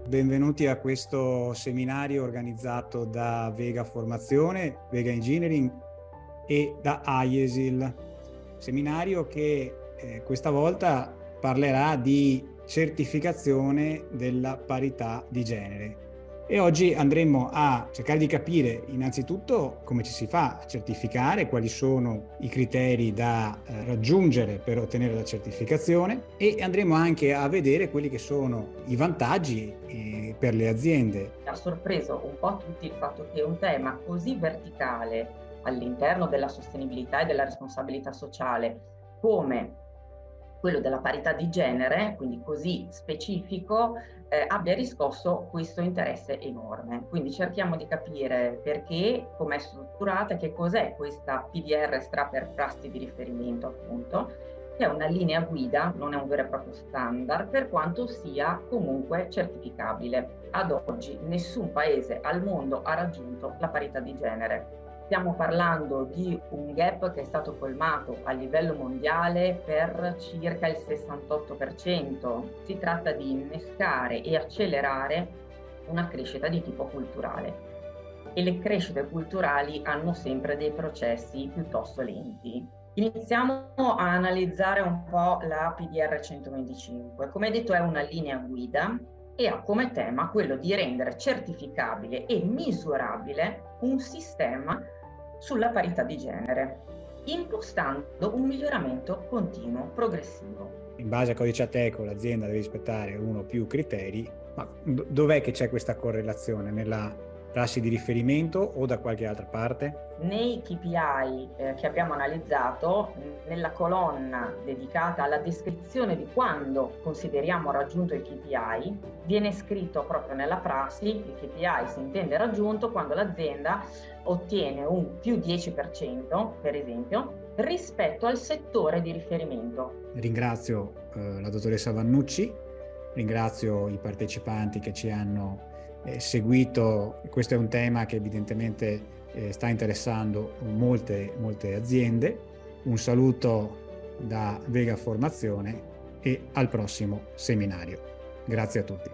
benvenuti a questo seminario organizzato da Vega Formazione, Vega Engineering e da AIESIL. Seminario che questa volta parlerà di certificazione della parità di genere. E oggi andremo a cercare di capire innanzitutto come ci si fa a certificare, quali sono i criteri da raggiungere per ottenere la certificazione, e andremo anche a vedere quelli che sono i vantaggi per le aziende. Ha sorpreso un po' tutti il fatto che un tema così verticale all'interno della sostenibilità e della responsabilità sociale come quello della parità di genere, quindi così specifico, abbia riscosso questo interesse enorme. Quindi cerchiamo di capire perché, com'è strutturata, che cos'è questa PDR, sta per prassi di riferimento appunto, che è una linea guida, non è un vero e proprio standard, per quanto sia comunque certificabile. Ad oggi nessun paese al mondo ha raggiunto la parità di genere. Stiamo parlando di un gap che è stato colmato a livello mondiale per circa il 68%. Si tratta di innescare e accelerare una crescita di tipo culturale. E le crescite culturali hanno sempre dei processi piuttosto lenti. Iniziamo a analizzare un po' la PDR 125. Come detto, è una linea guida e ha come tema quello di rendere certificabile e misurabile un sistema sulla parità di genere, impostando un miglioramento continuo, progressivo. In base al codice Ateco l'azienda deve rispettare uno o più criteri, ma dov'è che c'è questa correlazione? Nella prassi di riferimento o da qualche altra parte? Nei KPI che abbiamo analizzato, nella colonna dedicata alla descrizione di quando consideriamo raggiunto il KPI, viene scritto proprio nella prassi: il KPI si intende raggiunto quando l'azienda ottiene un più 10%, per esempio, rispetto al settore di riferimento. Ringrazio la dottoressa Vannucci, ringrazio i partecipanti che ci hanno seguito. Questo è un tema che evidentemente sta interessando molte aziende. Un saluto da Vega Formazione e al prossimo seminario. Grazie a tutti.